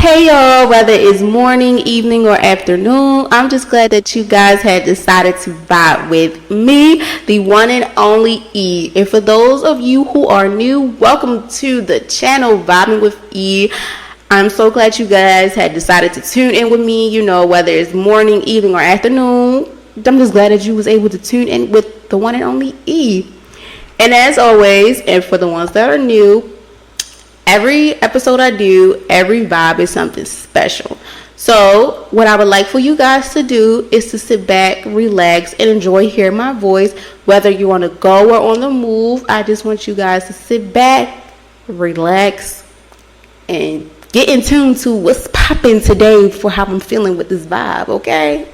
Hey y'all, whether it's morning, evening, or afternoon, I'm just glad that you guys had decided to vibe with me, the one and only E. And for those of you who are new, welcome to the channel Vibing with E. I'm so glad you guys had decided to tune in with me, whether it's morning, evening, or afternoon. I'm just glad that you was able to tune in with the one and only E. And as always, and for the ones that are new, every episode I do, every vibe is something special. So what I would like for you guys to do is to sit back, relax, and enjoy hearing my voice. Whether you want to go or on the move, I just want you guys to sit back, relax, and get in tune to what's popping today for how I'm feeling with this vibe, okay?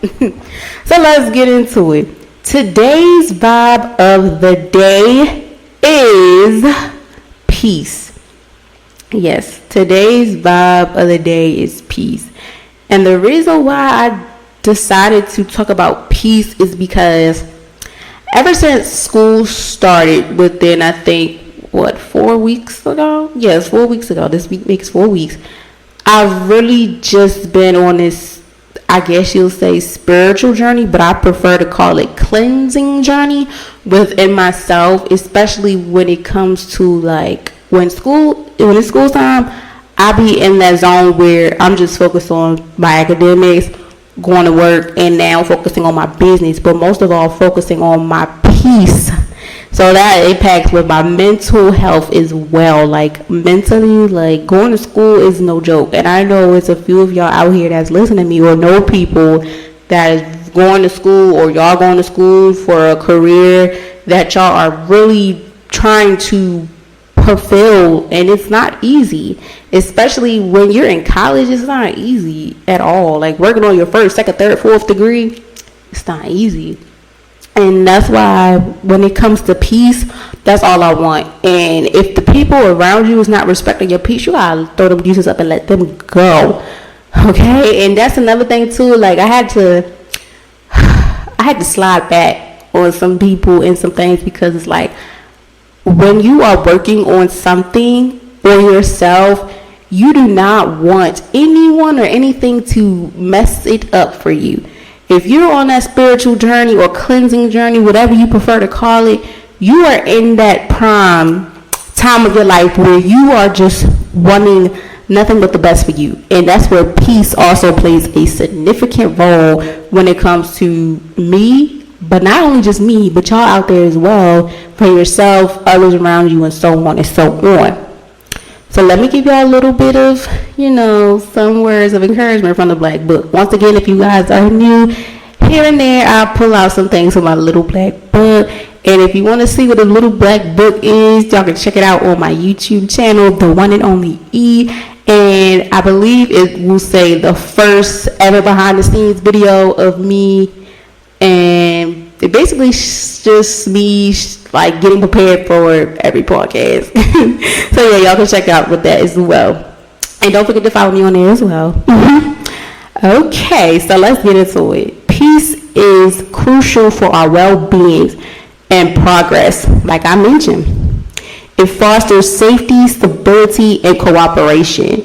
So let's get into it. Today's vibe of the day is peace. Yes, today's vibe of the day is peace. And the reason why I decided to talk about peace is because ever since school started within, I think, 4 weeks ago? Yes, 4 weeks ago. This week makes 4 weeks. I've really just been on this, I guess you'll say, spiritual journey, but I prefer to call it cleansing journey within myself, especially when it comes to like when it's school time, I be in that zone where I'm just focused on my academics, going to work, and now focusing on my business, but most of all focusing on my peace. So that impacts with my mental health as well. Like mentally, like going to school is no joke. And I know it's a few of y'all out here that's listening to me or know people that is going to school or y'all going to school for a career that y'all are really trying to fulfill, and it's not easy, especially when you're in college. It's not easy at all. Like working on your first, second, third, fourth degree, it's not easy. And that's why when it comes to peace, that's all I want. And if the people around you is not respecting your peace, you gotta throw them deuces up and let them go, okay? And that's another thing too. Like I had to slide back on some people and some things, because it's like when you are working on something for yourself, you do not want anyone or anything to mess it up for you. If you're on that spiritual journey or cleansing journey, whatever you prefer to call it, you are in that prime time of your life where you are just wanting nothing but the best for you. And that's where peace also plays a significant role when it comes to me. But not only just me, but y'all out there as well, for yourself, others around you, and so on and so on. So let me give y'all a little bit of, some words of encouragement from the Black Book. Once again, if you guys are new, here and there, I'll pull out some things from my little Black Book. And if you want to see what the little Black Book is, y'all can check it out on my YouTube channel, the one and only E. And I believe it will say the first ever behind the scenes video of me. And it basically just me like getting prepared for every podcast. So yeah, y'all can check out with that as well. And don't forget to follow me on there as well. Okay, so let's get into it. Peace is crucial for our well-being and progress, like I mentioned. It fosters safety, stability, and cooperation.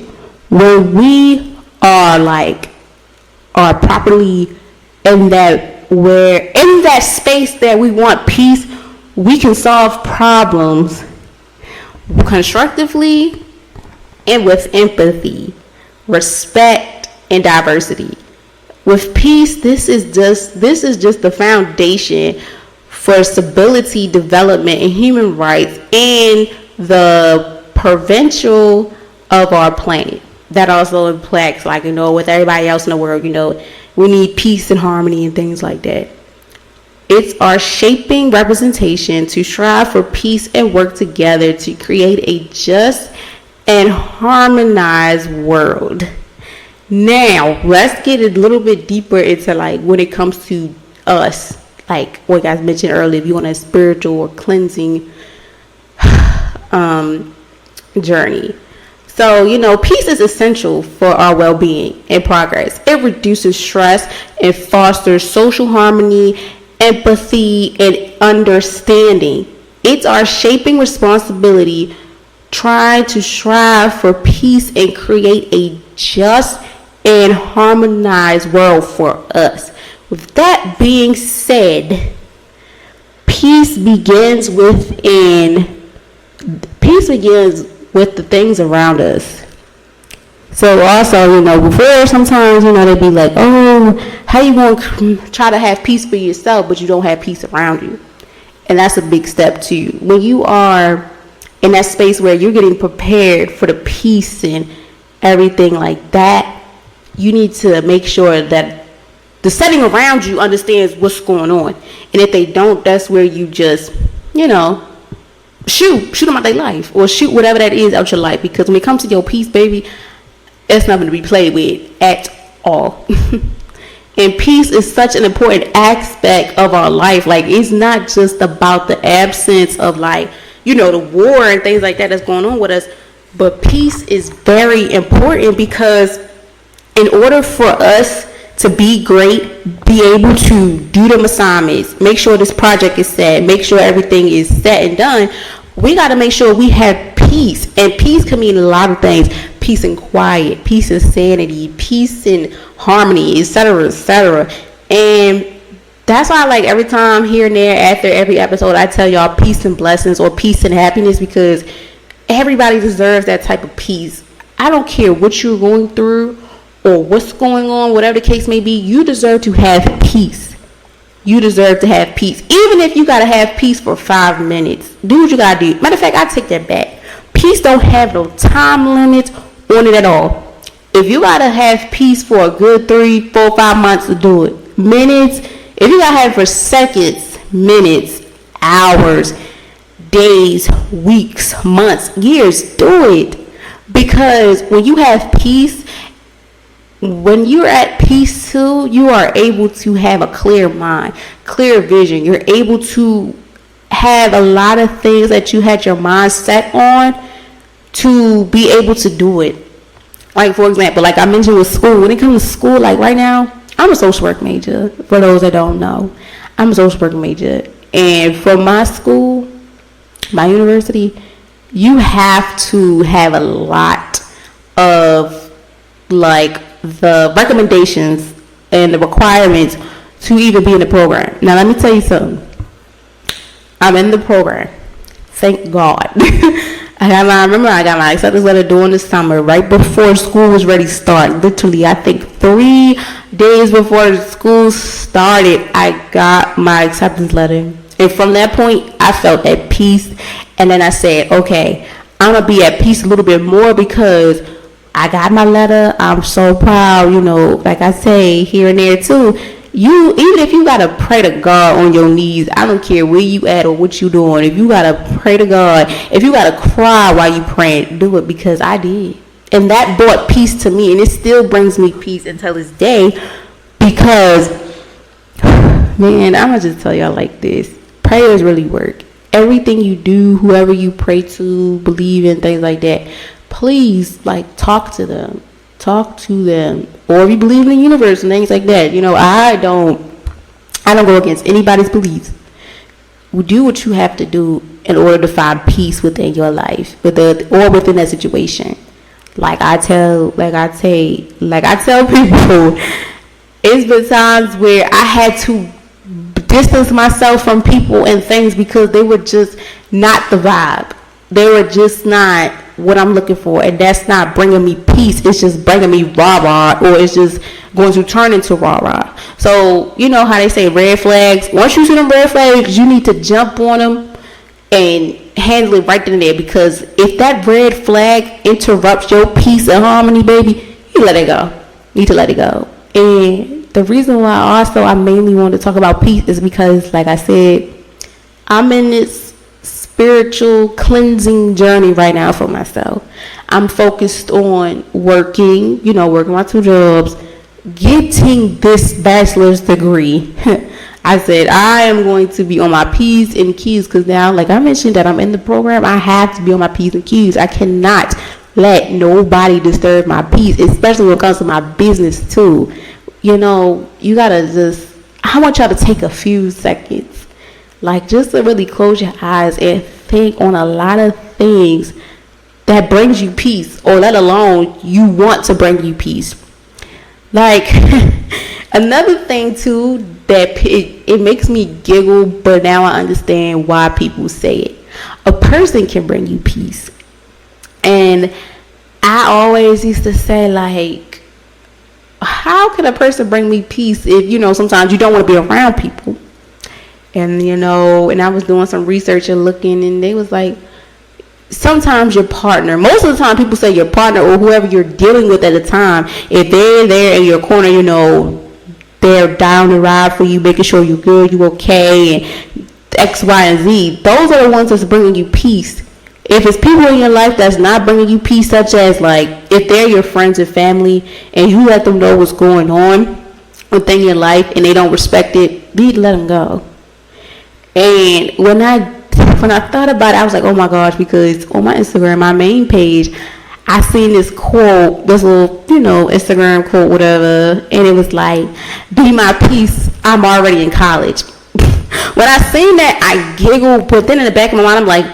When we are properly in that space that we want peace, we can solve problems constructively and with empathy, respect, and diversity. With peace, this is just the foundation for stability, development, and human rights, and the prevention of our planet. That also impacts, with everybody else in the world, we need peace and harmony and things like that. It's our shaping representation to strive for peace and work together to create a just and harmonized world. Now, let's get a little bit deeper into when it comes to us, like what guys mentioned earlier, if you want a spiritual or cleansing journey. So, peace is essential for our well-being and progress. It reduces stress and fosters social harmony, empathy, and understanding. It's our shaping responsibility trying to strive for peace and create a just and harmonized world for us. With that being said, peace begins within. Peace begins with the things around us. So also, before sometimes, they be like, oh, how you going to try to have peace for yourself, but you don't have peace around you? And that's a big step too. When you are in that space where you're getting prepared for the peace and everything like that, you need to make sure that the setting around you understands what's going on. And if they don't, that's where you just, shoot them out their life, or shoot whatever that is out your life. Because when it comes to your peace, baby, it's nothing to be played with at all. And peace is such an important aspect of our life. Like, it's not just about the absence of, like, the war and things like that that's going on with us. But peace is very important, because in order for us to be great, be able to do them assignments, make sure this project is set, make sure everything is set and done, we got to make sure we have peace. And peace can mean a lot of things. Peace and quiet, peace and sanity, peace and harmony, etc., etc. And that's why, like, every time here and there after every episode, I tell y'all peace and blessings, or peace and happiness, because everybody deserves that type of peace. I don't care what you're going through or what's going on, whatever the case may be, you deserve to have peace. You deserve to have peace. Even if you got to have peace for 5 minutes, do what you got to do. Matter of fact, I take that back. Peace don't have no time limit on it at all. If you got to have peace for a good 3, 4, 5 months, to do it. Minutes, if you got to have it for seconds, minutes, hours, days, weeks, months, years, do it. Because when you have peace, when you're at peace too, you are able to have a clear mind, clear vision. You're able to have a lot of things that you had your mind set on to be able to do it. Like, for example, like I mentioned with school, when it comes to school, like right now, I'm a social work major. For those that don't know, I'm a social work major. And for my school, my university, you have to have a lot of, like, the recommendations and the requirements to even be in the program. Now, let me tell you something. I'm in the program. Thank God. I remember I got my acceptance letter during the summer, right before school was ready to start. Literally, I think 3 days before the school started, I got my acceptance letter. And from that point, I felt at peace. And then I said, okay, I'm going to be at peace a little bit more, because I got my letter. I'm so proud, like I say here and there too. Even if you got to pray to God on your knees, I don't care where you at or what you doing. If you got to pray to God, if you got to cry while you praying, do it, because I did. And that brought peace to me, and it still brings me peace until this day, because, man, I'm going to just tell y'all like this. Prayers really work. Everything you do, whoever you pray to, believe in, things like that, please, like, talk to them. Or if you believe in the universe and things like that, I don't go against anybody's beliefs. Do what you have to do in order to find peace within your life, or within that situation. Like I tell people, it's been times where I had to distance myself from people and things because they were just not the vibe. They were just not what I'm looking for, and that's not bringing me peace. It's just bringing me rah-rah, or it's just going to turn into rah-rah. So, you know how they say red flags? Once you see them red flags, you need to jump on them and handle it right then and there, because if that red flag interrupts your peace and harmony, baby, you let it go. You need to let it go. And the reason why also I mainly want to talk about peace is because, like I said, I'm in this spiritual cleansing journey right now for myself. I'm focused on working my 2 jobs, getting this bachelor's degree. I said I am going to be on my P's and Q's, because now, like I mentioned, that I'm in the program, I have to be on my P's and Q's. I cannot let nobody disturb my peace, especially when it comes to my business too. You gotta I want y'all to take a few seconds, like, just to really close your eyes and think on a lot of things that brings you peace, or let alone you want to bring you peace. Like, another thing too that it makes me giggle, but now I understand why people say it. A person can bring you peace. And I always used to say, like, how can a person bring me peace if, you know, sometimes you don't want to be around people? And, you know, and I was doing some research and looking, and they was like, sometimes your partner, most of the time people say your partner or whoever you're dealing with at the time, if they're there in your corner, you know, they're down the ride for you, making sure you're good, you're okay, and X, Y, and Z. Those are the ones that's bringing you peace. If it's people in your life that's not bringing you peace, such as, like, if they're your friends and family and you let them know what's going on within your life and they don't respect it, let them go. And when I thought about it, I was like, oh my gosh, because on my Instagram, my main page, I seen this quote, this little, you know, Instagram quote, whatever, and it was like, be my peace, I'm already in college. When I seen that, I giggled, but then in the back of my mind, I'm like,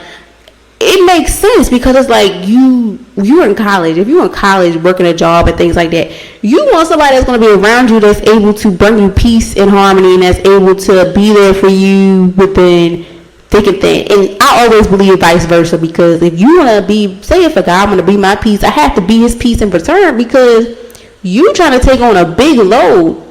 it makes sense, because it's like you're in college. If you're in college working a job and things like that, you want somebody that's going to be around you that's able to bring you peace and harmony, and that's able to be there for you within thick and thin. And I always believe vice versa, because if you want to be, say if a guy want to be my peace, I have to be his peace in return, because you trying to take on a big load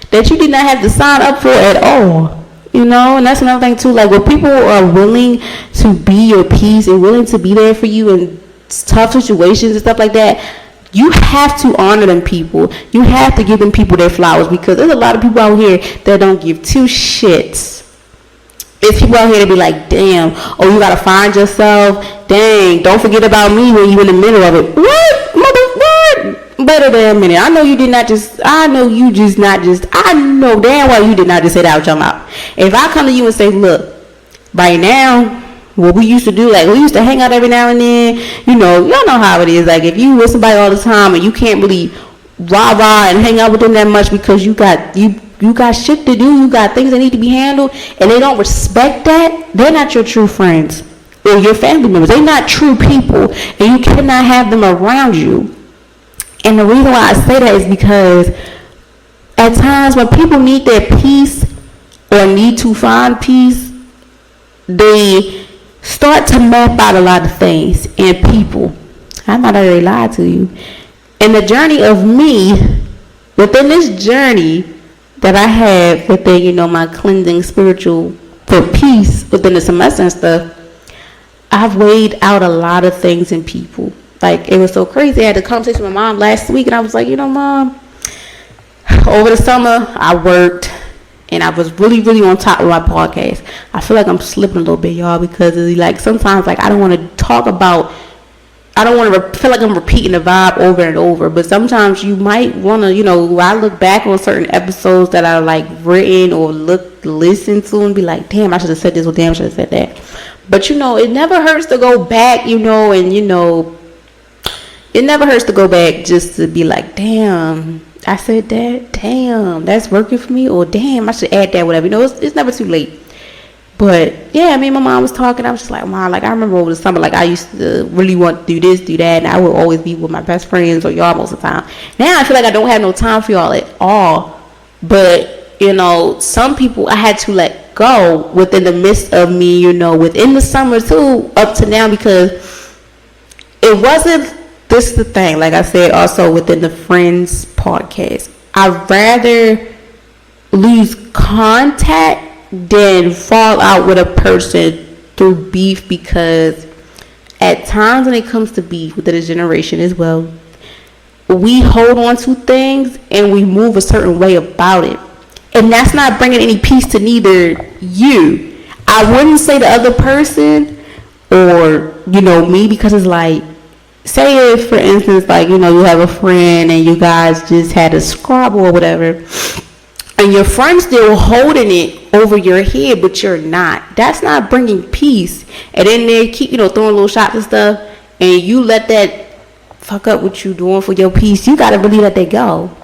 that you did not have to sign up for at all. You know, and that's another thing too. Like, when people are willing to be your peace and willing to be there for you in tough situations and stuff like that, you have to honor them people. You have to give them people their flowers, because there's a lot of people out here that don't give two shits. There's people out here that be like, damn, oh, you gotta find yourself. Dang, don't forget about me when you in the middle of it. What? What? Better than a minute. I know damn well you did not just say that out your mouth. If I come to you and say, look, right now, what we used to do, like, we used to hang out every now and then, you know, y'all know how it is. Like, if you with somebody all the time and you can't really rah-rah and hang out with them that much because you got shit to do, you got things that need to be handled, and they don't respect that, they're not your true friends or your family members. They're not true people, and you cannot have them around you. And the reason why I say that is because at times when people need their peace or need to find peace, they start to map out a lot of things and people. I'm not already lied to you. And the journey of me, within this journey that I have within, you know, my cleansing spiritual for peace within the semester and stuff, I've weighed out a lot of things in people. Like, it was so crazy. I had a conversation with my mom last week, and I was like, you know, Mom, over the summer, I worked, and I was really, really on top of my podcast. I feel like I'm slipping a little bit, y'all, because like sometimes, like, I don't want to talk about, I don't want to feel like I'm repeating the vibe over and over, but sometimes you might want to, you know, I look back on certain episodes that I like written or listen to and be like, damn, I should have said this, or damn, I should have said that. But, you know, it never hurts to go back, you know, and, you know, it never hurts to go back just to be like, damn, I said that, damn, that's working for me, or damn, I should add that, whatever. You know, it's never too late. But yeah, me and my mom was talking. I was just like, Mom, like, I remember over the summer, like, I used to really want to do this, do that, and I would always be with my best friends or y'all most of the time. Now I feel like I don't have no time for y'all at all. But, you know, some people I had to let go within the midst of me, you know, within the summer too, up to now, because it wasn't. This is the thing, like I said, also within the Friends podcast, I'd rather lose contact than fall out with a person through beef, because at times when it comes to beef within a generation as well, we hold on to things and we move a certain way about it. And that's not bringing any peace to neither you. I wouldn't say the other person or, you know, me, because it's like, say if, for instance, like, you know, you have a friend and you guys just had a squabble or whatever, and your friend's still holding it over your head, but you're not. That's not bringing peace. And then they keep, you know, throwing little shots and stuff, and you let that fuck up what you doing for your peace. You gotta really let that go.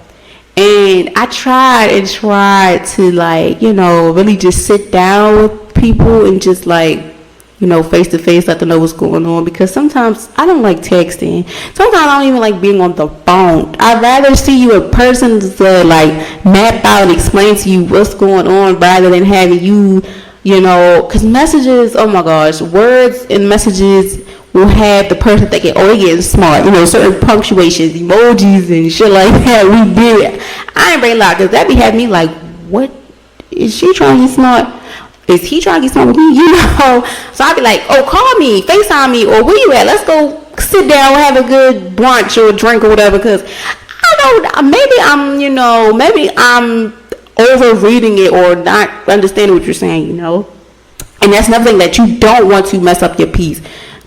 And I tried to, like, you know, really just sit down with people and just, like, face to face, let them know what's going on. Because sometimes I don't like texting. Sometimes I don't even like being on the phone. I'd rather see you in person to like map out and explain to you what's going on rather than having you, because messages, oh my gosh, words and messages will have the person thinking, oh, they getting smart, certain punctuations, emojis and shit like that. We did. I ain't bring a lot because that be having me like, what is she trying to get smart? Is he trying to get smart with me? So I'd be like, oh, call me, FaceTime me, or where you at? Let's go sit down, have a good brunch or a drink or whatever. Because I don't, maybe I'm over reading it or not understanding what you're saying, And that's another thing, that you don't want to mess up your peace.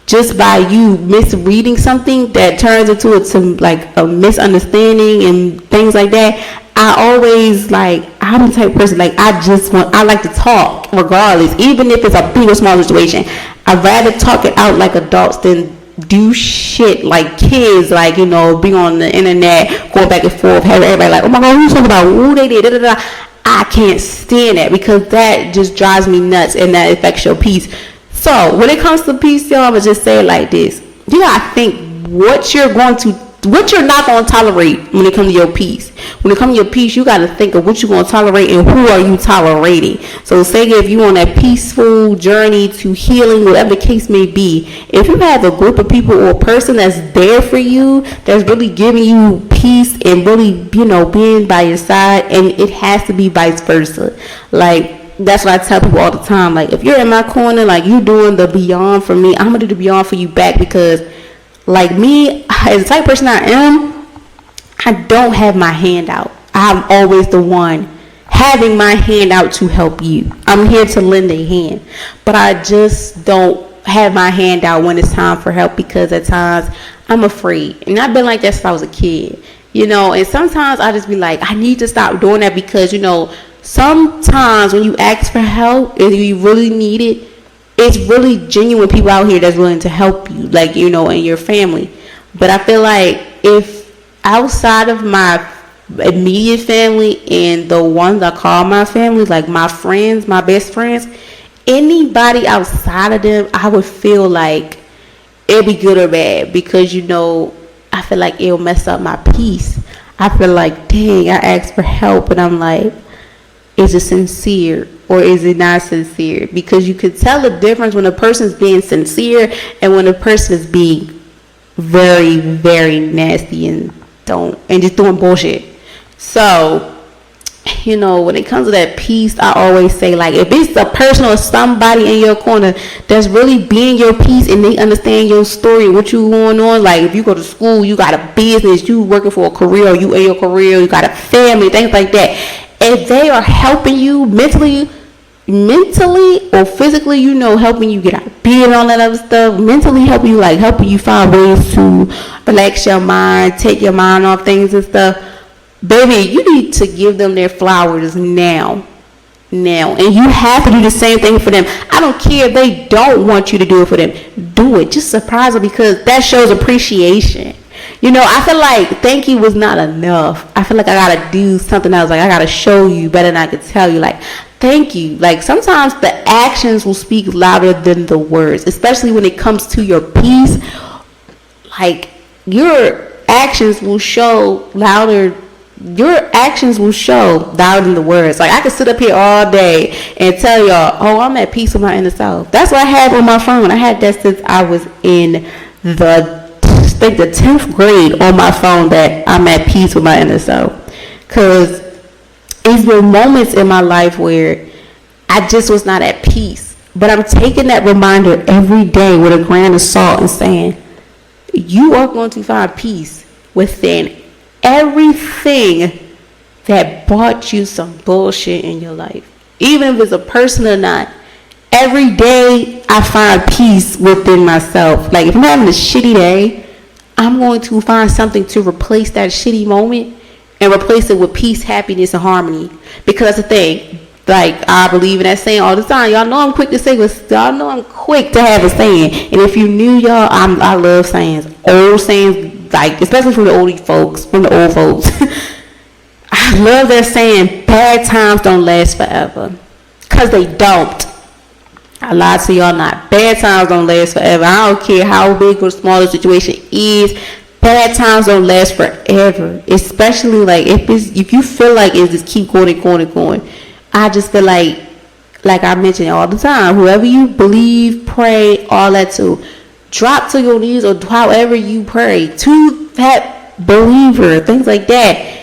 Just by you misreading something that turns into some like a misunderstanding and things like that. I'm the type of person, like, I like to talk regardless, even if it's a big or small situation. I'd rather talk it out like adults than do shit like kids, like, be on the internet, going back and forth, having everybody like, oh my God, who's talking about who they did, da, da, da. I can't stand that because that just drives me nuts and that affects your peace. So when it comes to peace, y'all, I'm going to just say it like this. You got to think what you're not going to tolerate when it comes to your peace. When it comes to your peace, you got to think of what you're going to tolerate and who are you tolerating. So say if you're on that peaceful journey to healing, whatever the case may be, if you have a group of people or a person that's there for you, that's really giving you peace and really, being by your side, and it has to be vice versa. Like, that's what I tell people all the time. Like, if you're in my corner, like, you doing the beyond for me, I'm going to do the beyond for you back because, like, me, as the type of person I am, I don't have my hand out. I'm always the one having my hand out to help you. I'm here to lend a hand. But I just don't have my hand out when it's time for help because at times I'm afraid. And I've been like that since I was a kid. And sometimes I just be like, I need to stop doing that because, sometimes when you ask for help, if you really need it, it's really genuine people out here that's willing to help you, like, and your family. But I feel like if outside of my immediate family and the ones I call my family, like my friends, my best friends, anybody outside of them, I would feel like it'd be good or bad because, I feel like it'll mess up my peace. I feel like, dang, I asked for help and I'm like, is it sincere or is it not sincere? Because you could tell the difference when a person's being sincere and when a person is being very, very nasty and just doing bullshit. So, when it comes to that peace, I always say, like, if it's a person or somebody in your corner that's really being your peace and they understand your story, what you going on, like if you go to school, you got a business, you working for a career, or you in your career, you got a family, things like that. If they are helping you mentally or physically, helping you get out of bed and all that other stuff, mentally helping you find ways to relax your mind, take your mind off things and stuff, baby, you need to give them their flowers now. And you have to do the same thing for them. I don't care if they don't want you to do it for them. Do it. Just surprise them because that shows appreciation. I feel like thank you was not enough. I feel like I gotta do something else. Like I gotta show you better than I could tell you. Like, thank you. Like sometimes the actions will speak louder than the words, especially when it comes to your peace. Like your actions will show louder. Your actions will show louder than the words. Like I could sit up here all day and tell y'all, oh, I'm at peace with my inner self. That's what I have on my phone. I had that since I was in the 10th grade on my phone, that I'm at peace with my inner self. Because it's been moments in my life where I just was not at peace. But I'm taking that reminder every day with a grain of salt and saying, you are going to find peace within everything that brought you some bullshit in your life. Even if it's a person or not. Every day I find peace within myself. Like if I'm having a shitty day, I'm going to find something to replace that shitty moment and replace it with peace, happiness, and harmony. Because that's the thing. Like, I believe in that saying all the time. Y'all know I'm quick to say, but y'all know I'm quick to have a saying. And if you knew, y'all, I love sayings. Old sayings, like, especially from the old folks. I love that saying, bad times don't last forever. Because they don't. I lied to y'all not. Bad times don't last forever. I don't care how big or small the situation is. Bad times don't last forever. Especially like if you feel like it just keep going and going and going. I just feel like I mention all the time, whoever you believe, pray, all that too. Drop to your knees or however you pray to that believer, things like that.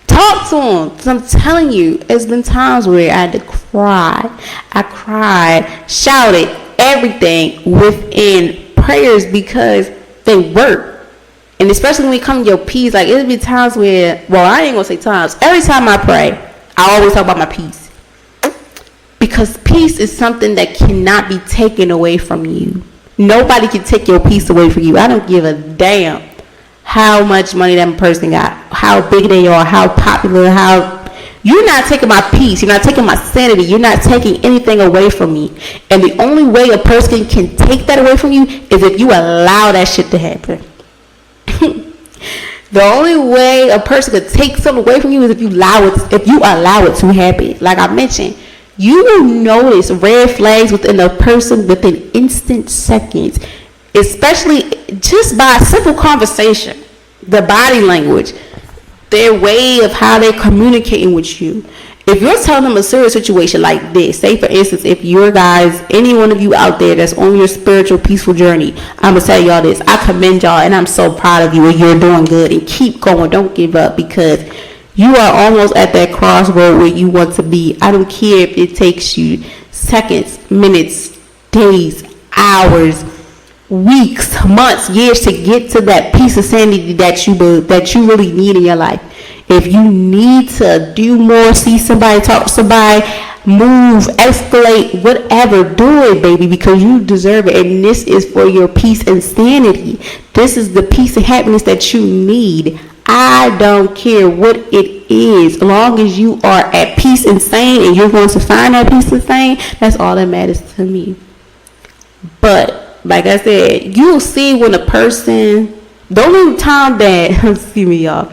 Talk to him. Because I'm telling you, it's been times where I had to cry. I cried, shouted, everything within prayers because they work. And especially when you come to your peace, like it'll be times where, well, I ain't gonna say times. Every time I pray, I always talk about my peace. Because peace is something that cannot be taken away from you. Nobody can take your peace away from you. I don't give a damn how much money that person got, how big they are, how popular, you're not taking my peace, you're not taking my sanity, you're not taking anything away from me. And the only way a person can take that away from you is if you allow that shit to happen. The only way a person could take something away from you is if you allow it to happen. Like I mentioned, you will notice red flags within a person within instant seconds, especially just by a simple conversation, the body language, their way of how they're communicating with you. If you're telling them a serious situation like this, say for instance, if you're guys, any one of you out there that's on your spiritual peaceful journey, I'm gonna tell y'all this, I commend y'all and I'm so proud of you and you're doing good, and keep going, don't give up, because you are almost at that crossroad where you want to be. I don't care if it takes you seconds, minutes, days, hours, weeks, months, years to get to that piece of sanity that you really need in your life. If you need to do more, see somebody, talk to somebody, move, escalate, whatever, do it, baby, because you deserve it. And this is for your peace and sanity. This is the peace and happiness that you need. I don't care what it is. As long as you are at peace and sane and you're going to find that peace and sane, that's all that matters to me. But like I said, you'll see when a person, the only time that, excuse me, y'all,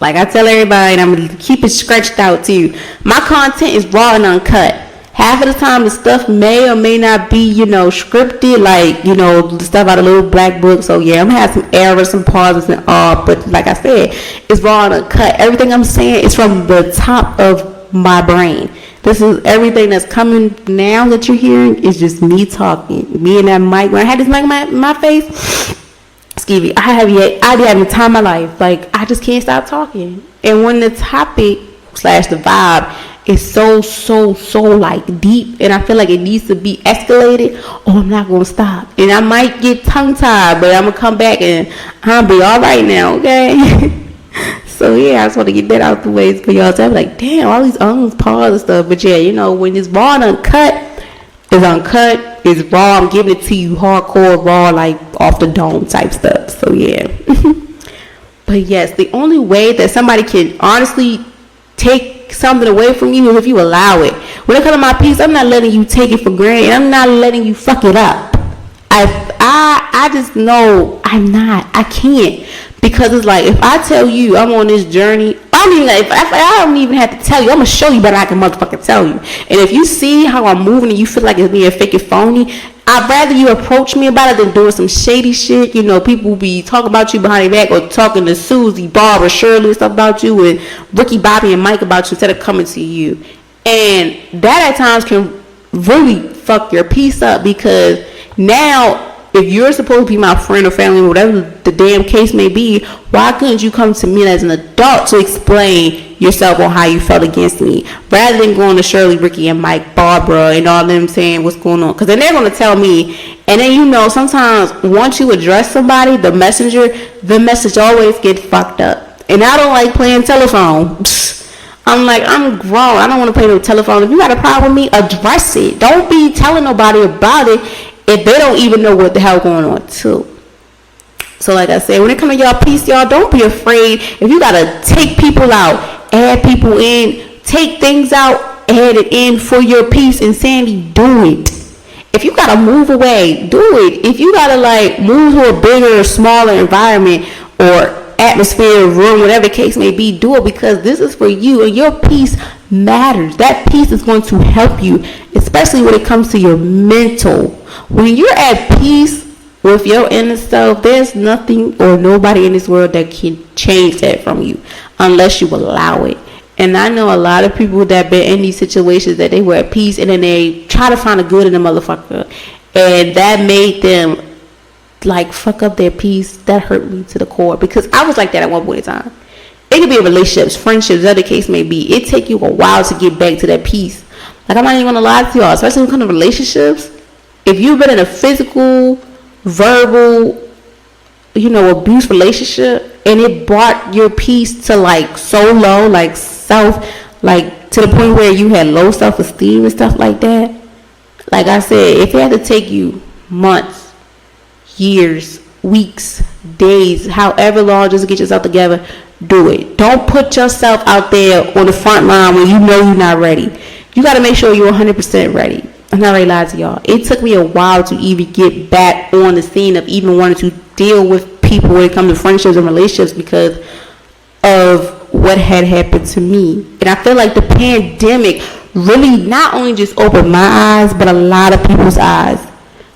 like I tell everybody, and I'm going to keep it stretched out to you, my content is raw and uncut. Half of the time the stuff may or may not be, scripted, like, the stuff out of little black book. So yeah, I'm going to have some errors, some pauses and all, but like I said, it's raw and uncut. Everything I'm saying is from the top of my brain. This is everything that's coming now that you're hearing is just me talking. Me and that mic. When I had this mic in my face, excuse me, I be having the time of my life. Like, I just can't stop talking. And when the topic / the vibe is so like deep, and I feel like it needs to be escalated, I'm not going to stop. And I might get tongue tied, but I'm going to come back and I'll be all right now, okay? So yeah, I just want to get that out the way for y'all. So I'm like, damn, all these pause and stuff. But yeah, when it's raw and uncut, it's raw. I'm giving it to you hardcore, raw, like off the dome type stuff. So yeah. But yes, the only way that somebody can honestly take something away from you is if you allow it. When it comes to my peace, I'm not letting you take it for granted. I'm not letting you fuck it up. I just know I can't. Because it's like, if I tell you I'm on this journey, I don't even have to tell you. I'm going to show you, but I can motherfucking tell you. And if you see how I'm moving and you feel like it's being fake and phony, I'd rather you approach me about it than doing some shady shit. People be talking about you behind your back, or talking to Susie, Barbara, Shirley, and stuff about you, and Ricky, Bobby, and Mike about you instead of coming to you. And that at times can really fuck your peace up, because now, if you're supposed to be my friend or family, whatever the damn case may be, why couldn't you come to me as an adult to explain yourself on how you felt against me, rather than going to Shirley, Ricky, and Mike, Barbara, and all them saying what's going on? Because then they're going to tell me, and then sometimes once you address somebody, the message always gets fucked up. And I don't like playing telephone. I'm like, I'm grown. I don't want to play no telephone. If you got a problem with me, address it. Don't be telling nobody about it if they don't even know what the hell going on too. So like I said, when it comes to y'all peace, y'all, don't be afraid. If you gotta take people out, add people in, take things out, add it in for your peace and sanity, do it. If you gotta move away, do it. If you gotta move to a bigger, smaller environment, or atmosphere, room, whatever the case may be. Do it because this is for you, and your peace matters. That peace is going to help you, especially when it comes to your mental. When you're at peace with your inner self, there's nothing or nobody in this world that can change that from you unless you allow it. And I know a lot of people that been in these situations that they were at peace and then they try to find the good in the motherfucker, and that made them like fuck up their peace. That hurt me to the core because I was like that at one point in time. It could be in relationships, friendships, whatever the case may be. It take you a while to get back to that peace. Like, I'm not even gonna lie to y'all, especially when it comes to relationships. If you've been in a physical, verbal, abuse relationship, and it brought your peace to like so low, like like to the point where you had low self-esteem and stuff like that. Like I said, if it had to take you months, years, weeks, days, however long, just to get yourself together, do it. Don't put yourself out there on the front line when you know you're not ready. You got to make sure you're 100% ready. I'm not ready to lie to y'all. It took me a while to even get back on the scene of even wanting to deal with people when it comes to friendships and relationships because of what had happened to me. And I feel like the pandemic really not only just opened my eyes, but a lot of people's eyes.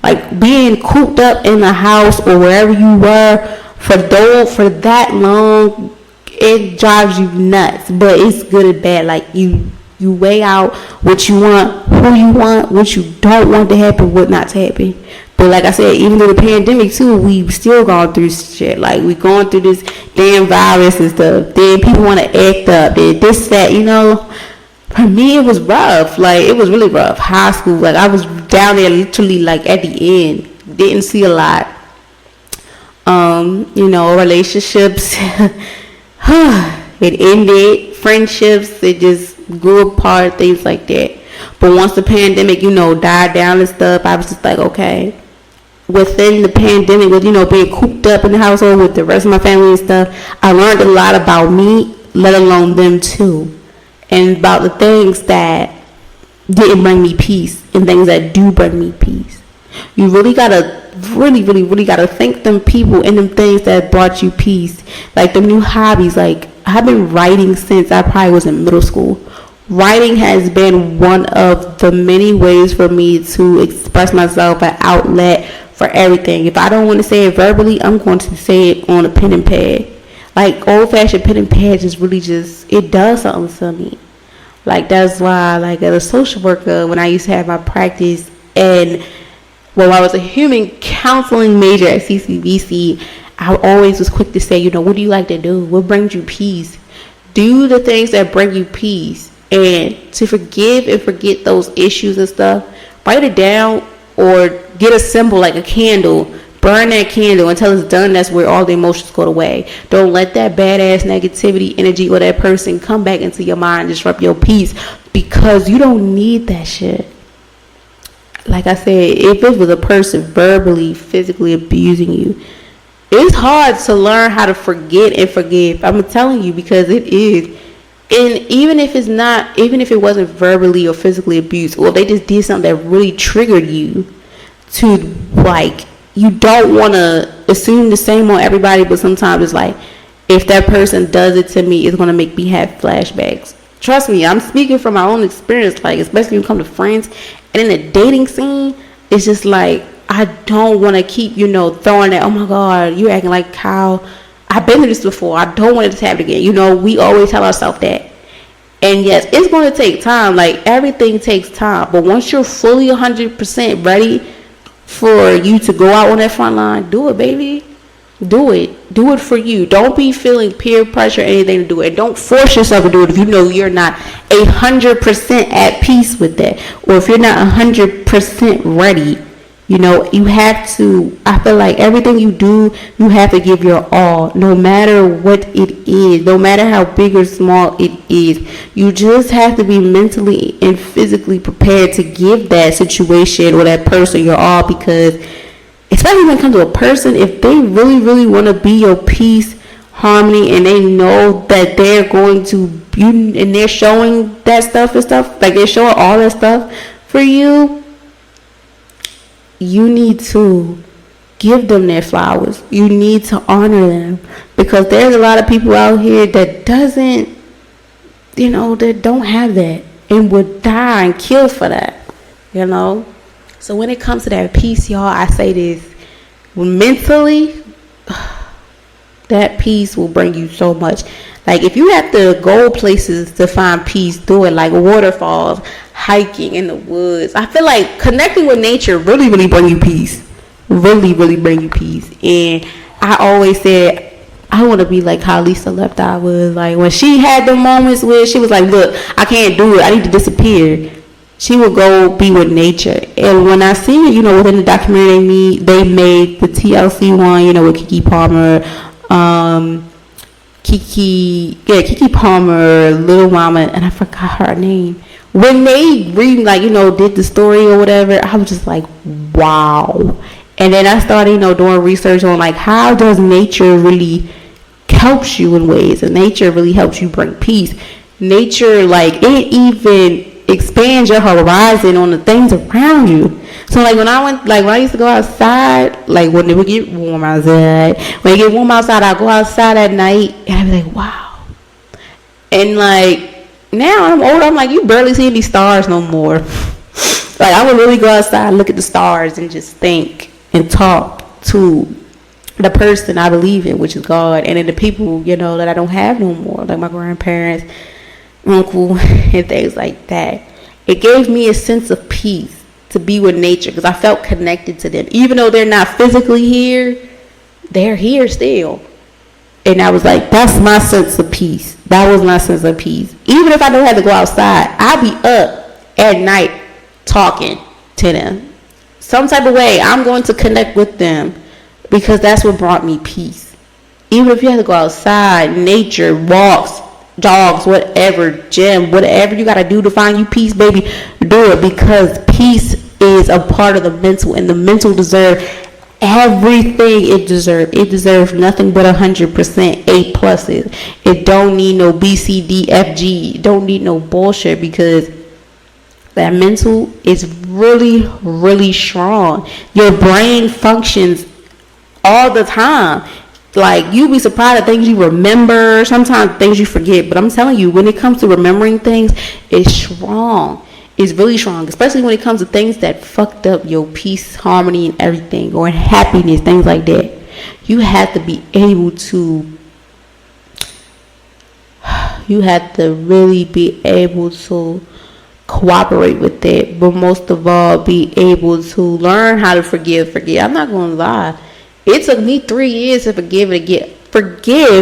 Like being cooped up in the house or wherever you were for that long, it drives you nuts. But it's good and bad. Like you weigh out what you want, who you want, what you don't want to happen, what not to happen. But like I said, even through the pandemic too, we still going through shit. Like we going through this damn virus and stuff. Then people want to act up. Then this, that, For me, it was rough. Like it was really rough. High school, like I was down there literally like at the end. Didn't see a lot. Relationships. It ended. Friendships, it just grew apart. Things like that. But once the pandemic, died down and stuff, I was just like, okay. Within the pandemic, with being cooped up in the household with the rest of my family and stuff, I learned a lot about me, let alone them too, and about the things that didn't bring me peace and things that do bring me peace. You really gotta, really gotta thank them people and them things that brought you peace, like the new hobbies. Like I've been writing since I probably was in middle school. Writing has been one of the many ways for me to express myself, an outlet for everything. If I don't want to say it verbally, I'm going to say it on a pen and pad. Like old-fashioned pen and pad it does something to me. Like that's why, like as a social worker, when I used to have my practice, and I was a human counseling major at CCBC, I always was quick to say, what do you like to do? What brings you peace? Do the things that bring you peace. And to forgive and forget those issues and stuff, write it down or get a symbol like a candle. Burn that candle until it's done. That's where all the emotions go away. Don't let that badass negativity energy or that person come back into your mind and disrupt your peace, because you don't need that shit. Like I said, if it was a person verbally, physically abusing you, it's hard to learn how to forget and forgive. I'm telling you, because it is. And even if it wasn't verbally or physically abused, or they just did something that really triggered you to, like, you don't want to assume the same on everybody, but sometimes it's like, if that person does it to me, it's going to make me have flashbacks. Trust me, I'm speaking from my own experience, like, especially when it comes to friends. And in the dating scene, it's just like, I don't want to keep, throwing that, oh my God, you're acting like Kyle. I've been through this before. I don't want it to happen again. We always tell ourselves that. And yes, it's going to take time. Like everything takes time. But once you're fully 100% ready for you to go out on that front line, do it, baby. Do it. Do it for you. Don't be feeling peer pressure or anything to do it. Don't force yourself to do it if you know you're not 100% at peace with that. Or if you're not 100% ready. You have to, I feel like everything you do, you have to give your all, no matter what it is, no matter how big or small it is. You just have to be mentally and physically prepared to give that situation or that person your all, because especially when it comes to a person, if they really, really want to be your peace, harmony, and they know that they're going to, and they're showing that stuff and stuff, like they're showing all that stuff for you, you need to give them their flowers. You need to honor them, because there's a lot of people out here that doesn't, that don't have that and would die and kill for that, So when it comes to that peace, y'all, I say this, mentally, that peace will bring you so much. Like, if you have to go places to find peace, do it, like waterfalls, hiking in the woods. I feel like connecting with nature really, really bring you peace. Really, really bring you peace. And I always said, I want to be like how Lisa Left Eye was. Like, when she had the moments where she was like, look, I can't do it, I need to disappear, she would go be with nature. And when I seen it, within the documentary they made the TLC one, with Keke Palmer, Keke Palmer, Lil Mama, and I forgot her name. When they did the story or whatever, I was just like, wow. And then I started, doing research on like, how does nature really helps you in ways, and nature really helps you bring peace. Nature, like, it even expands your horizon on the things around you. So like when I used to go outside, like when it would get warm outside, I'd go outside at night and I'd be like, wow. And like now I'm older, I'm like, you barely see any stars no more. Like, I would really go outside, look at the stars, and just think and talk to the person I believe in, which is God, and then the people, that I don't have no more, like my grandparents, uncle, and things like that. It gave me a sense of peace to be with nature, because I felt connected to them. Even though they're not physically here, they're here still. And I was like, that's my sense of peace. That was my sense of peace. Even if I don't have to go outside, I'll be up at night talking to them. Some type of way, I'm going to connect with them, because that's what brought me peace. Even if you have to go outside, nature, walks, jogs, whatever, gym, whatever you got to do to find you peace, baby, do it, because peace is a part of the mental, and the mental deserve everything it deserves. It deserves nothing but 100% A pluses. It don't need no B, C, D, F, G. It don't need no bullshit, because that mental is really, really strong. Your brain functions all the time. Like, you'd be surprised at things you remember, sometimes things you forget. But I'm telling you, when it comes to remembering things, it's strong. It's really strong, especially when it comes to things that fucked up your peace, harmony, and everything, or happiness, things like that. You have to be able to, you have to really be able to cooperate with it, but most of all, be able to learn how to forgive. I'm not going to lie. It took me 3 years to forgive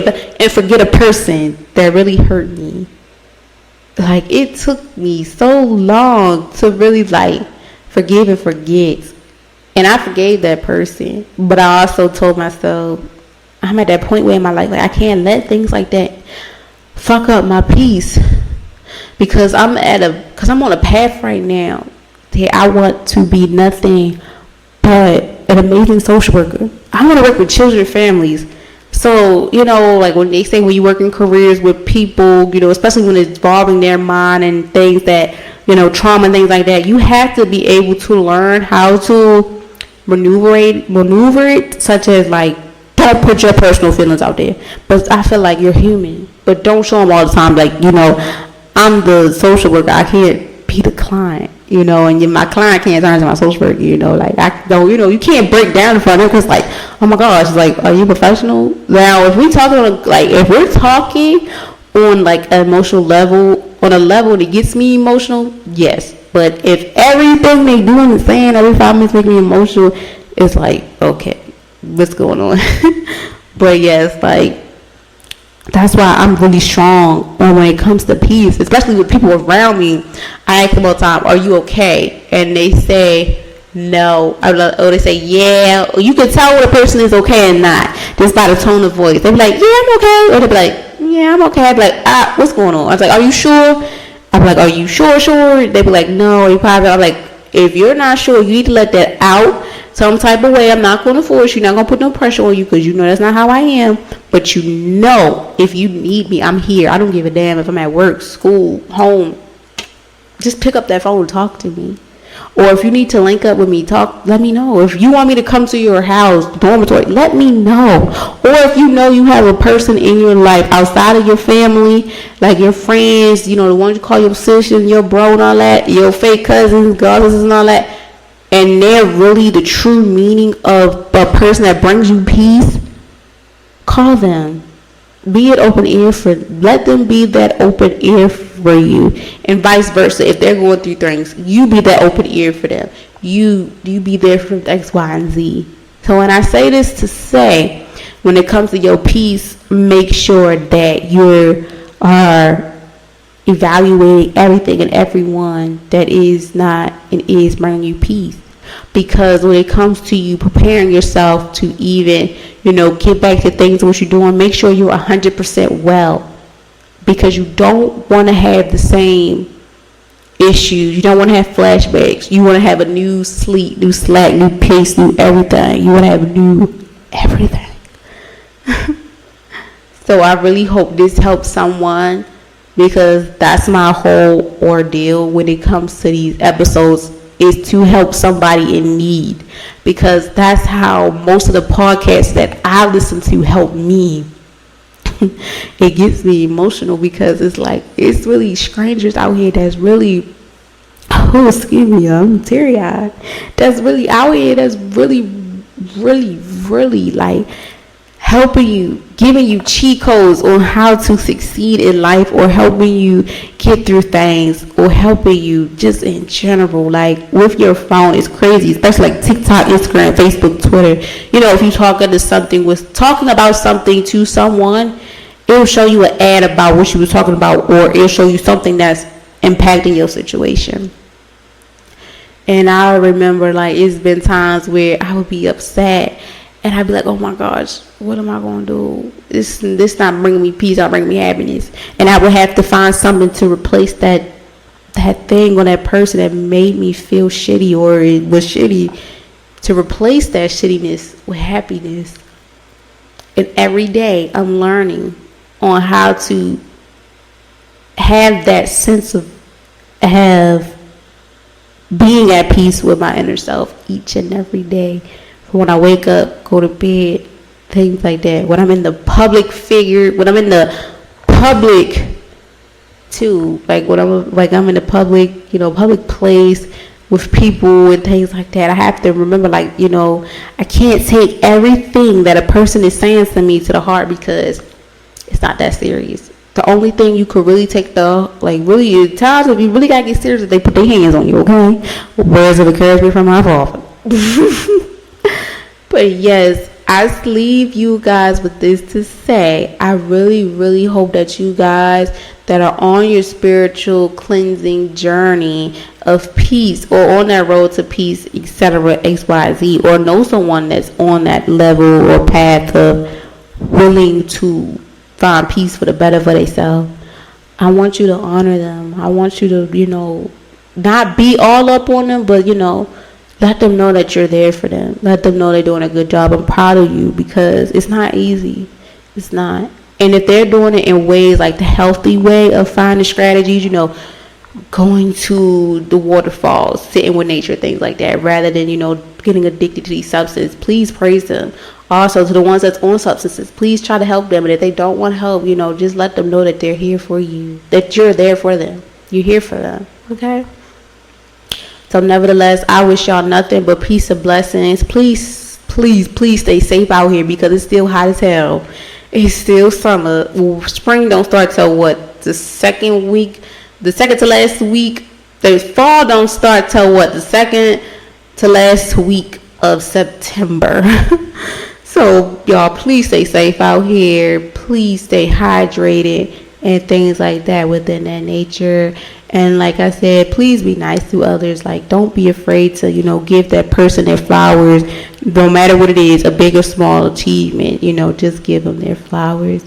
and forget a person that really hurt me. Like, it took me so long to really, like, forgive and forget. And I forgave that person. But I also told myself, I'm at that point where in my life, like, I can't let things like that fuck up my peace. Because I'm on a path right now that I want to be nothing but an amazing social worker. I want to work with children and families. So, like when they say when you work in careers with people, especially when it's involving their mind and things that, trauma and things like that, you have to be able to learn how to maneuver it, such as, like, don't put your personal feelings out there. But I feel like you're human. But don't show them all the time, like, I'm the social worker. I can't be the client, and my client can't turn to my social worker, like, I don't, you can't break down in front of them, because, like, oh my gosh, like, are you professional? Now, if we're talking on, like, an emotional level, on a level that gets me emotional, yes. But if everything they doing and saying every 5 minutes make me emotional, it's like, okay, what's going on? But yes, like, that's why I'm really strong when it comes to peace, especially with people around me. I ask them all the time, are you okay? And they say no, or they say yeah, or you can tell when a person is okay and not, just by the tone of voice. They be like, yeah, I'm okay, or they be like, yeah, I'm okay. I be like, what's going on? I was like, are you sure? I be like, are you sure? They be like, no, you probably. I'm like, if you're not sure, you need to let that out some type of way. I'm not going to force you, not going to put no pressure on you, because that's not how I am. But if you need me, I'm here. I don't give a damn if I'm at work, school, home. Just pick up that phone and talk to me. Or if you need to link up with me, let me know. If you want me to come to your house, dormitory, let me know. Or if you know you have a person in your life outside of your family, like your friends, the ones you call your sister, your bro and all that, your fake cousins, cousins and all that, and they're really the true meaning of a person that brings you peace, call them. Be an open ear let them be that open ear for you, and vice versa. If they're going through things, you be that open ear for them. You be there for X, Y, and Z. So when I say this to say, when it comes to your peace, make sure that you are evaluating everything and everyone that is not and is bringing you peace. Because when it comes to you preparing yourself to even, get back to things what you're doing, make sure you're 100% well. Because you don't want to have the same issues. You don't want to have flashbacks. You want to have a new sleep, new slack, new pace, new everything. You want to have a new everything. So I really hope this helps someone, because that's my whole ordeal when it comes to these episodes, is to help somebody in need, because that's how most of the podcasts that I listen to help me. It gets me emotional because it's really strangers out here that's really, excuse me, I'm teary-eyed, that's really out here, that's really, really, really like helping you, giving you cheat codes on how to succeed in life, or helping you get through things, or helping you just in general, like with your phone. It's crazy, especially like TikTok, Instagram, Facebook, Twitter. If you're talking about something to someone, it'll show you an ad about what you was talking about, or it'll show you something that's impacting your situation. And I remember, it's been times where I would be upset, and I'd be like, oh my gosh, what am I going to do? This not bringing me peace, not bringing me happiness. And I would have to find something to replace that thing or that person that made me feel shitty, or it was shitty, to replace that shittiness with happiness. And every day I'm learning on how to have that sense of being at peace with my inner self each and every day. When I wake up, go to bed, things like that. When I'm in the public too, when I'm in the public, public place with people and things like that, I have to remember, I can't take everything that a person is saying to me to the heart, because it's not that serious. The only thing you could really take really times if you really gotta get serious, if they put their hands on you, okay? Words of encouragement from my father. But yes, I leave you guys with this to say, I really, really hope that you guys that are on your spiritual cleansing journey of peace, or on that road to peace, etc., XYZ, or know someone that's on that level or path of willing to find peace for the better for themselves, I want you to honor them. I want you to, not be all up on them, but, let them know that you're there for them. Let them know they're doing a good job. I'm proud of you, because it's not easy. It's not. And if they're doing it in ways like the healthy way of finding strategies, going to the waterfalls, sitting with nature, things like that, rather than, getting addicted to these substances, please praise them. Also, to the ones that's on substances, please try to help them. And if they don't want help, just let them know that they're here for you, that you're there for them. You're here for them. Okay? So nevertheless, I wish y'all nothing but peace and blessings. Please, please, please stay safe out here, because it's still hot as hell. It's still summer. Spring don't start till what? The second to last week. The fall don't start till what? The second to last week of September. So y'all, please stay safe out here. Please stay hydrated and things like that within that nature. And like I said, please be nice to others. Don't be afraid to, give that person their flowers, no matter what it is, a big or small achievement, just give them their flowers.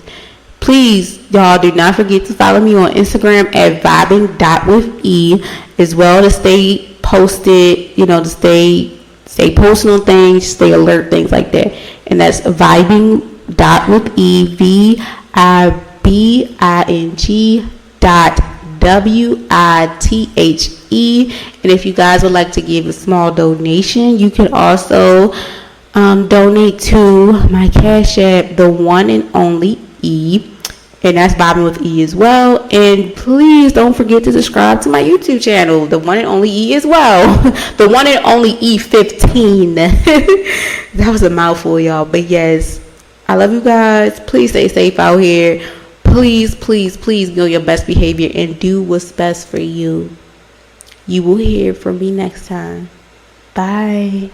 Please, y'all, do not forget to follow me on Instagram at vibing.with.e, as well, to stay posted, to stay posting on things, stay alert, things like that. And that's vibing.with.e, VIBING.with.E. WITHE. And if you guys would like to give a small donation, you can also donate to my Cash App, the one and only E, and that's Bobbing with E as well. And please don't forget to subscribe to my YouTube channel, the one and only E as well. The one and only E15. That was a mouthful, y'all, but yes, I love you guys. Please stay safe out here. Please, please, please be on your best behavior and do what's best for you. You will hear from me next time. Bye.